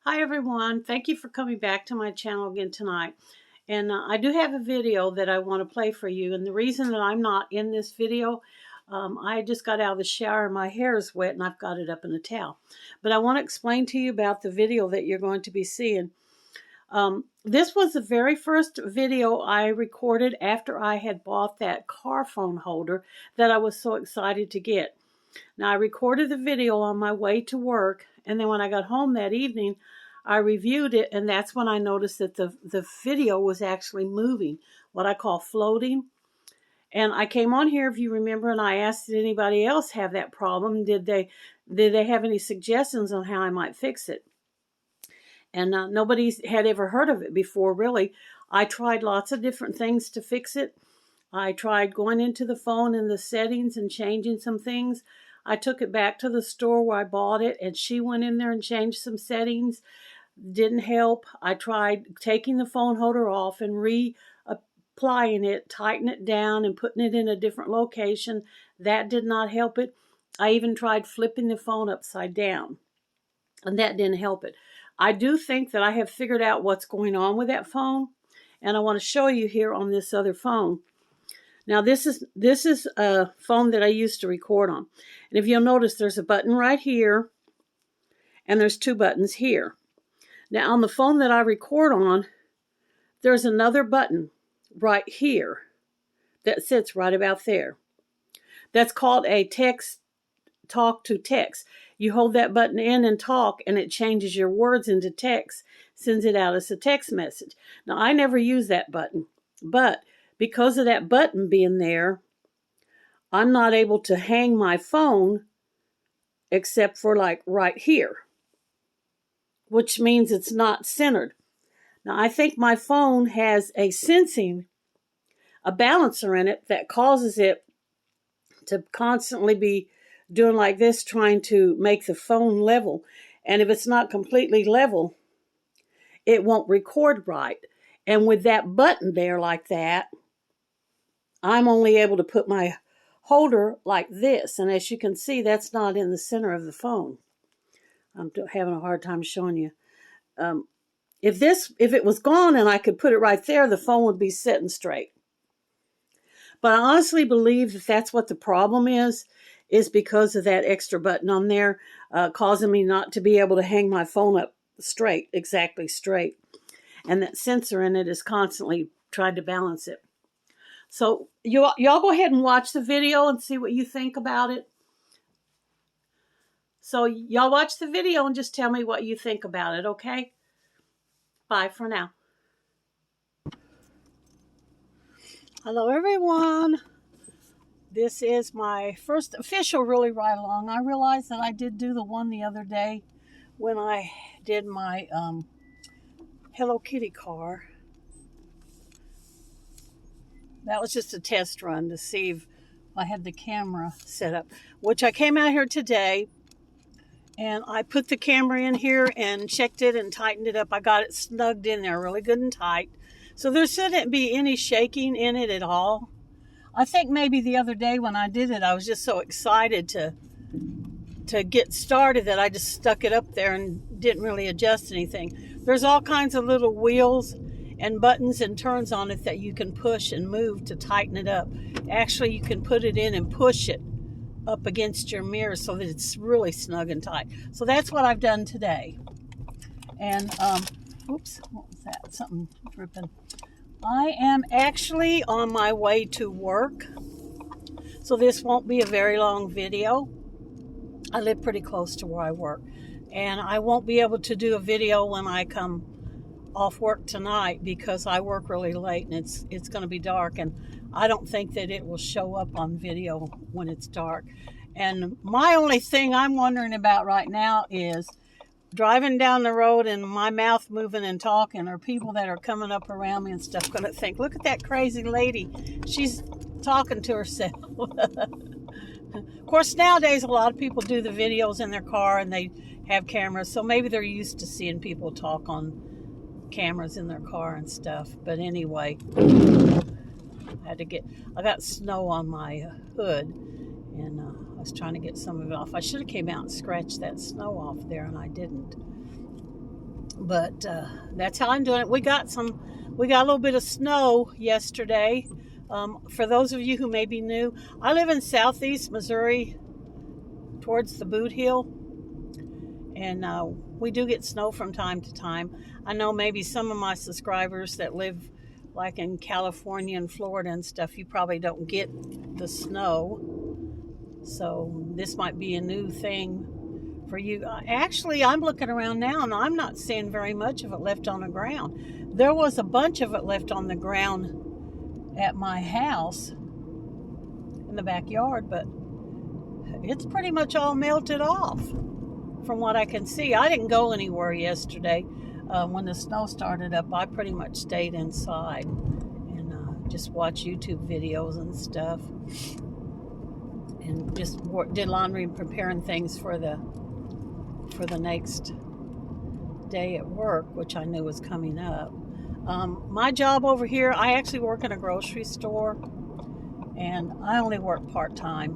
Hi everyone, thank you for coming back to my channel again tonight. And I do have a video that I want to play for you. And the reason that I'm not in this video, I just got out of the shower and my hair is wet and I've got it up in a towel. But I want to explain to you about the video that you're going to be seeing. This was the very first video I recorded after I had bought that car phone holder that I was so excited to get. Now, I recorded the video on my way to work, and then when I got home that evening, I reviewed it, and that's when I noticed that the video was actually moving, what I call floating. And I came on here, if you remember, and I asked, did anybody else have that problem? Did they have any suggestions on how I might fix it? And nobody had ever heard of it before, really. I tried lots of different things to fix it. I tried going into the phone in the settings and changing some things. I took it back to the store where I bought it, and she went in there and changed some settings. Didn't help. I tried taking the phone holder off and reapplying it, tightening it down and putting it in a different location. That did not help it. I even tried flipping the phone upside down, and that didn't help it. I do think that I have figured out what's going on with that phone, and I want to show you here on this other phone. Now, this is a phone that I used to record on. And if you'll notice, there's a button right here, and there's two buttons here. Now, on the phone that I record on, there's another button right here that sits right about there. That's called a talk to text. You hold that button in and talk, and it changes your words into text, sends it out as a text message. Now, I never use that button, but because of that button being there, I'm not able to hang my phone except for like right here, which means it's not centered. Now, I think my phone has a balancer in it that causes it to constantly be doing like this, trying to make the phone level. And if it's not completely level, it won't record right. And with that button there like that, I'm only able to put my holder like this. And as you can see, that's not in the center of the phone. I'm having a hard time showing you. If it was gone and I could put it right there, the phone would be sitting straight. But I honestly believe that that's what the problem is because of that extra button on there, causing me not to be able to hang my phone up straight, exactly straight. And that sensor in it is constantly trying to balance it. So y'all go ahead and watch the video and see what you think about it. So y'all watch the video and just tell me what you think about it, okay? Bye for now. Hello, everyone. This is my first official really ride along. I realized that I did do the one the other day when I did my Hello Kitty car. That was just a test run to see if I had the camera set up, which I came out here today and I put the camera in here and checked it and tightened it up. I got it snugged in there really good and tight. So there shouldn't be any shaking in it at all. I think maybe the other day when I did it, I was just so excited to get started that I just stuck it up there and didn't really adjust anything. There's all kinds of little wheels and buttons and turns on it that you can push and move to tighten it up. Actually, you can put it in and push it up against your mirror so that it's really snug and tight. So that's what I've done today. And, oops, what was that? Something dripping. I am actually on my way to work, so this won't be a very long video. I live pretty close to where I work, and I won't be able to do a video when I come off work tonight because I work really late and it's going to be dark, and I don't think that it will show up on video when it's dark. And my only thing I'm wondering about right now is driving down the road and my mouth moving and talking, are people that are coming up around me and stuff going to think, look at that crazy lady, she's talking to herself. Of course, nowadays a lot of people do the videos in their car and they have cameras, so maybe they're used to seeing people talk on cameras in their car and stuff. But anyway, I got snow on my hood, and I was trying to get some of it off. I should have came out and scratched that snow off there, and I didn't. But that's how I'm doing it. We got a little bit of snow yesterday. For those of you who may be new, I live in southeast Missouri towards the Boot Hill, and we do get snow from time to time. I know maybe some of my subscribers that live like in California and Florida and stuff, you probably don't get the snow. So this might be a new thing for you. Actually, I'm looking around now and I'm not seeing very much of it left on the ground. There was a bunch of it left on the ground at my house in the backyard, but it's pretty much all melted off from what I can see. I didn't go anywhere yesterday. When the snow started up, I pretty much stayed inside and just watched YouTube videos and stuff, and just did laundry and preparing things for the next day at work, which I knew was coming up. My job over here, I actually work in a grocery store, and I only work part-time,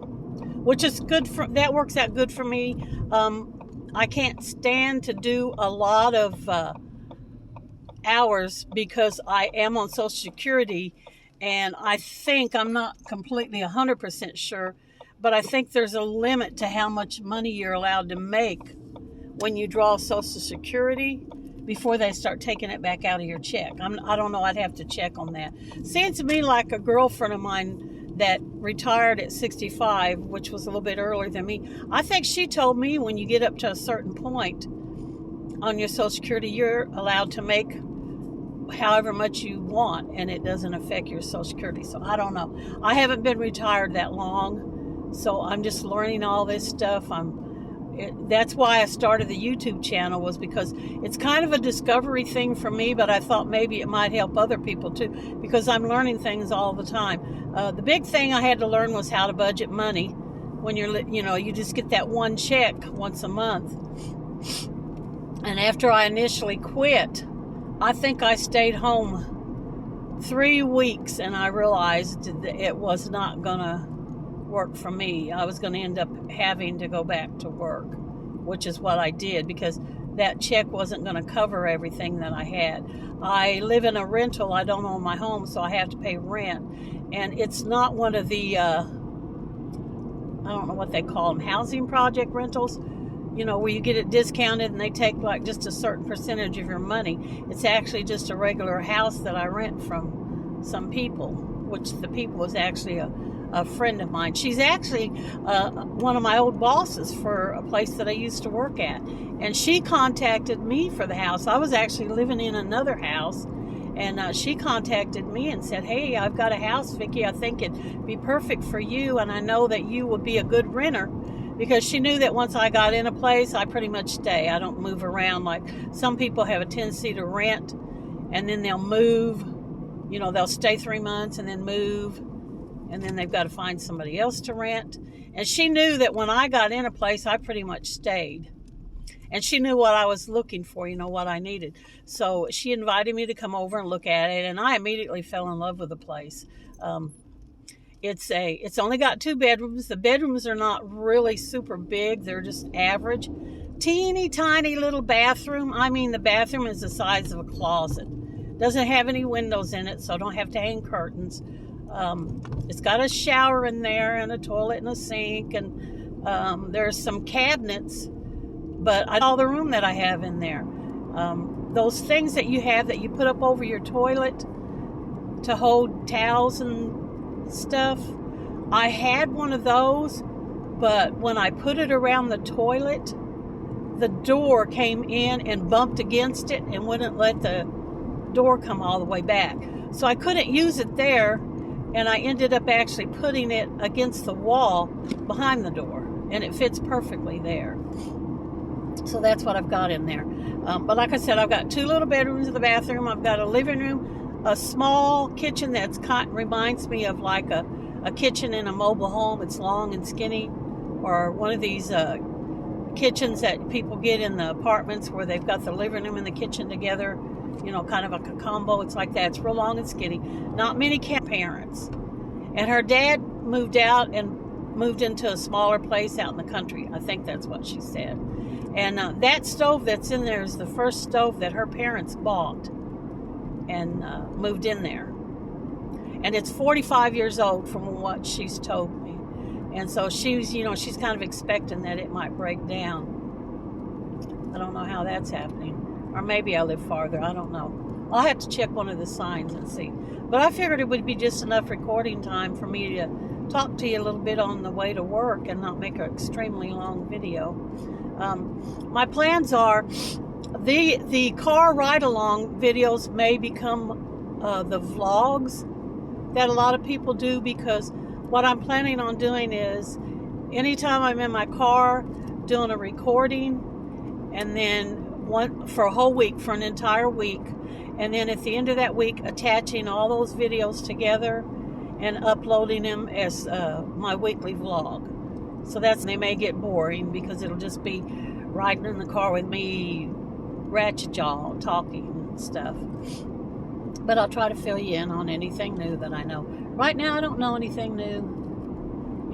which is good that works out good for me. I can't stand to do a lot of hours because I am on Social Security, and I think, I'm not completely 100% sure, but I think there's a limit to how much money you're allowed to make when you draw Social Security before they start taking it back out of your check. I don't know, I'd have to check on that. Seems to me like a girlfriend of mine that retired at 65, which was a little bit earlier than me. I think she told me when you get up to a certain point on your Social Security, you're allowed to make however much you want, and it doesn't affect your Social Security. So I don't know. I haven't been retired that long, so I'm just learning all this stuff. That's why I started the YouTube channel, was because it's kind of a discovery thing for me, but I thought maybe it might help other people too, because I'm learning things all the time. The big thing I had to learn was how to budget money when you just get that one check once a month. And after I initially quit, I think I stayed home 3 weeks, and I realized that it was not gonna work for me. I was going to end up having to go back to work, which is what I did, because that check wasn't going to cover everything that I had. I live in a rental. I don't own my home, so I have to pay rent, and it's not one of the I don't know what they call them, housing project rentals, where you get it discounted and they take like just a certain percentage of your money. It's actually just a regular house that I rent from some people, which the people was actually a friend of mine. She's actually one of my old bosses for a place that I used to work at, and she contacted me for the house. I was actually living in another house, and she contacted me and said, "Hey, I've got a house, Vicki. I think it'd be perfect for you, and I know that you would be a good renter," because she knew that once I got in a place, I pretty much stay. I don't move around like some people have a tendency to rent, and then they'll move. They'll stay 3 months and then move, and then they've got to find somebody else to rent. And she knew that when I got in a place, I pretty much stayed. And she knew what I was looking for, what I needed. So she invited me to come over and look at it, and I immediately fell in love with the place. It's only got 2 bedrooms. The bedrooms are not really super big. They're just average. Teeny tiny little bathroom. I mean, the bathroom is the size of a closet. Doesn't have any windows in it, so I don't have to hang curtains. It's got a shower in there and a toilet and a sink, and there's some cabinets, but I all the room that I have in there. Those things that you have that you put up over your toilet to hold towels and stuff, I had one of those, but when I put it around the toilet, the door came in and bumped against it and wouldn't let the door come all the way back. So I couldn't use it there, and I ended up actually putting it against the wall behind the door, and it fits perfectly there. So that's what I've got in there. But like I said, I've got 2 little bedrooms in the bathroom. I've got a living room, a small kitchen that's reminds me of like a kitchen in a mobile home. It's long and skinny, or one of these kitchens that people get in the apartments where they've got the living room and the kitchen together, kind of like a combo. It's like that. It's real long and skinny. Not many parents. And her dad moved out and moved into a smaller place out in the country. I think that's what she said. And that stove that's in there is the first stove that her parents bought and moved in there. And it's 45 years old from what she's told me. And so she's kind of expecting that it might break down. I don't know how that's happening. Or maybe I live farther. I don't know. I'll have to check one of the signs and see. But I figured it would be just enough recording time for me to talk to you a little bit on the way to work and not make an extremely long video. My plans are the car ride-along videos may become the vlogs that a lot of people do, because what I'm planning on doing is anytime I'm in my car doing a recording, and then for a whole week, for an entire week, and then at the end of that week attaching all those videos together and uploading them as my weekly vlog. So they may get boring because it'll just be riding in the car with me ratchet jaw talking and stuff. But I'll try to fill you in on anything new that I know. Right now I don't know anything new,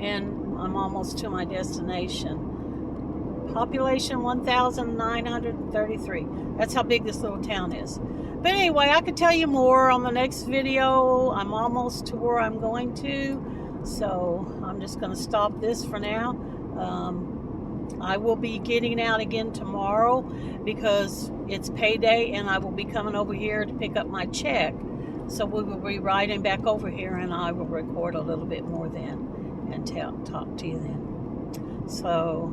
and I'm almost to my destination. Population 1,933. That's how big this little town is. But anyway, I could tell you more on the next video. I'm almost to where I'm going to, so I'm just going to stop this for now. I will be getting out again tomorrow because it's payday, and I will be coming over here to pick up my check. So we will be riding back over here, and I will record a little bit more then and talk to you then. So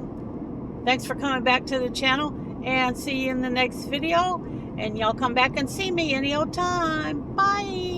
thanks for coming back to the channel, and see you in the next video. And y'all come back and see me any old time. Bye.